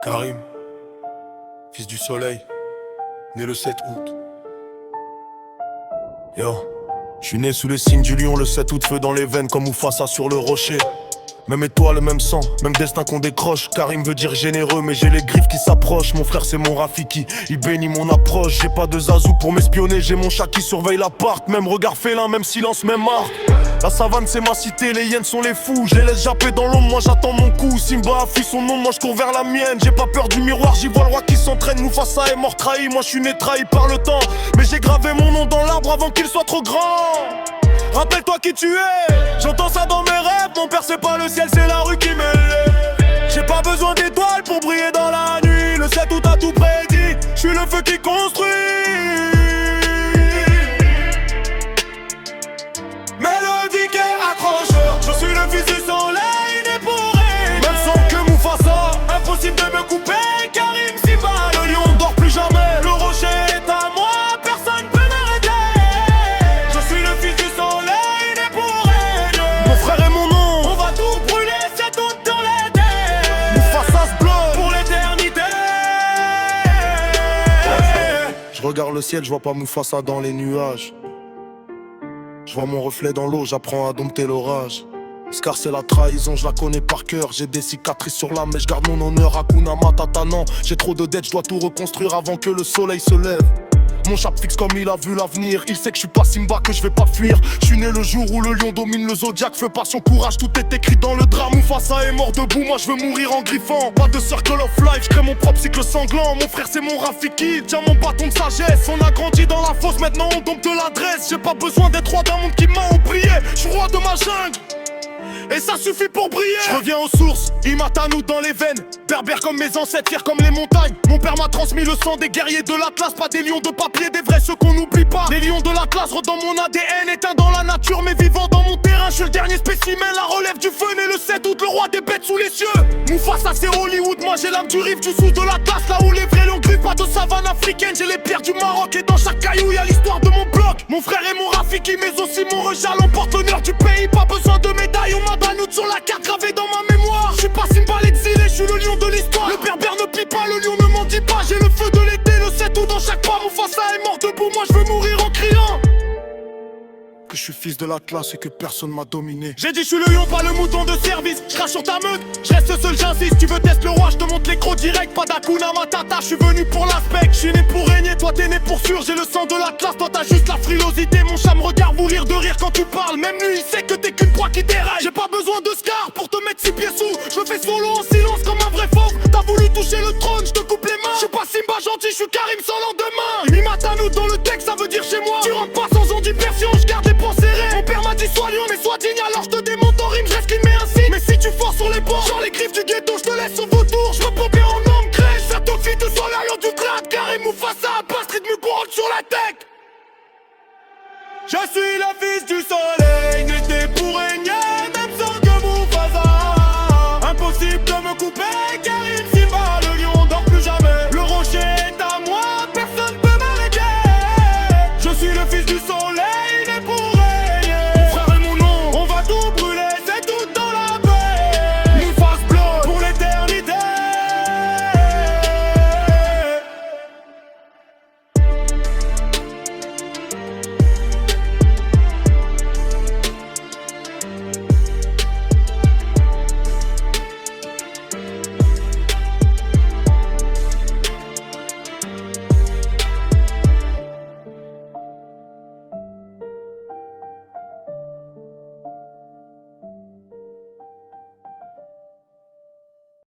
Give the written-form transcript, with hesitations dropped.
Karim, fils du soleil, né le 7 août. Yo, je suis né sous le signe du lion, le 7 août, feu dans les veines comme Mufasa sur le rocher. Même étoile, même sang, même destin qu'on décroche. Karim veut dire généreux, mais j'ai les griffes qui s'approchent. Mon frère c'est mon Rafiki, il bénit mon approche. J'ai pas de Zazou pour m'espionner, j'ai mon chat qui surveille l'appart. Même regard félin, même silence, même marque. La savane c'est ma cité, les hyènes sont les fous. Je les laisse japper dans l'ombre, moi j'attends mon coup. Simba a fui son nom, moi je cours vers la mienne. J'ai pas peur du miroir, j'y vois le roi qui s'entraîne. Mufasa est mort trahi, moi je suis né trahi par le temps. Mais j'ai gravé mon nom dans l'arbre avant qu'il soit trop grand. Rappelle-toi qui tu es, j'entends ça dans mes rêves. Mon père c'est pas le ciel, c'est la rue qui m'élève. J'ai pas besoin d'étoiles pour briller dans la nuit. Le 7 août a tout prédit, je suis le feu qui construit. Mélodique et accrocheur, je suis le fils du soleil né pour régner. Même sans que Mufasa, impossible de me couper. Karim Simba, le lion dort plus jamais. Le rocher est à moi, personne peut m'arrêter. Je suis le fils du soleil né pour régner. Mon frère est mon nom, on va tout brûler, c'est tout dans l'été. Mufasa se bloque pour l'éternité. Je regarde le ciel, je vois pas Mufasa dans les nuages. Je vois mon reflet dans l'eau, j'apprends à dompter l'orage. Scar c'est la trahison, je la connais par cœur. J'ai des cicatrices sur l'âme mais je garde mon honneur. Hakuna Matata, non, j'ai trop de dettes, je dois tout reconstruire avant que le soleil se lève. Mon chap fixe comme il a vu l'avenir. Il sait que je suis pas Simba, que je vais pas fuir. Je suis né le jour où le lion domine le zodiaque. Feu, passion, courage, tout est écrit dans le drame. Mufasa est mort debout, moi je veux mourir en griffant. Pas de circle of life, je crée mon propre cycle sanglant. Mon frère c'est mon Rafiki, tiens mon bâton de sagesse. On a grandi dans la fosse, maintenant on dompte l'adresse. J'ai pas besoin d'être roi d'un monde qui m'a oublié. Je suis roi de ma jungle et ça suffit pour briller. Je reviens aux sources, Imatanu dans les veines. Berbère comme mes ancêtres, fier comme les montagnes. Mon père m'a transmis le sang des guerriers de l'Atlas. Pas des lions de papier, des vrais, ceux qu'on n'oublie pas. Les lions de l'Atlas rôdent dans mon ADN. Éteint dans la nature, mais vivant dans mon terrain. Je suis le dernier spécimen, la relève du feu. Né le 7 août, le roi des bêtes sous les cieux. Mufasa c'est Hollywood, moi j'ai l'âme du rive du sous de l'Atlas. Là où les vrais lions griffent, pas de savane africaine. J'ai les pierres du Maroc et dans chaque caillou y'a l'histoire de mon bloc. Mon frère est mon Rafiki, mais aussi mon Rejal. On porte l'honneur du pays, pas besoin de médaille. On m'a Banout sur la carte gravée dans ma mémoire. Je suis pas Simba l'exilé, je suis le lion de l'histoire. Le berbère ne plie pas, le lion ne mendie pas. J'ai le feu de l'été, le 7 août dans chaque pas. Mufasa est mort debout, moi je veux mourir en criant que je suis fils de l'Atlas et que personne m'a dominé. J'ai dit je suis le lion, pas le mouton de service. Je crache sur ta meute, je reste seul, j'insiste. Tu veux tester le roi, je te montre l'écro direct. Pas d'Hakuna Matata, je suis venu pour l'aspect. Je suis né pour régner, toi t'es né pour sûr. J'ai le sang de l'Atlas, toi t'as juste la frilosité. Mon chat me regarde mourir de rire quand tu parles. Même lui il sait que t'es qu'une proie qui déraille. J'ai pas besoin de Scar pour te mettre 6 pieds sous. Je me fais solo en silence comme un vrai fauve. T'as voulu toucher le trône, je te coupe les mains. Je suis pas Simba gentil, je suis Karim sans lendemain. Imatanu dans le texte, ça veut dire chez moi. Tu rentres pas sans on dispersion, je garde les poings serrés. Mon père m'a dit sois lion mais sois digne, alors je te démonte en rime, je reste met un signe. Mais si tu forces sur les bords, genre les griffes du ghetto, je te laisse au vautour. Je me bien en homme crèche, ça te fit de sur la lion du clad. Karim Mufasa, passe rythme courant sur la tech. Je suis le fils du soleil, n'était pour régner.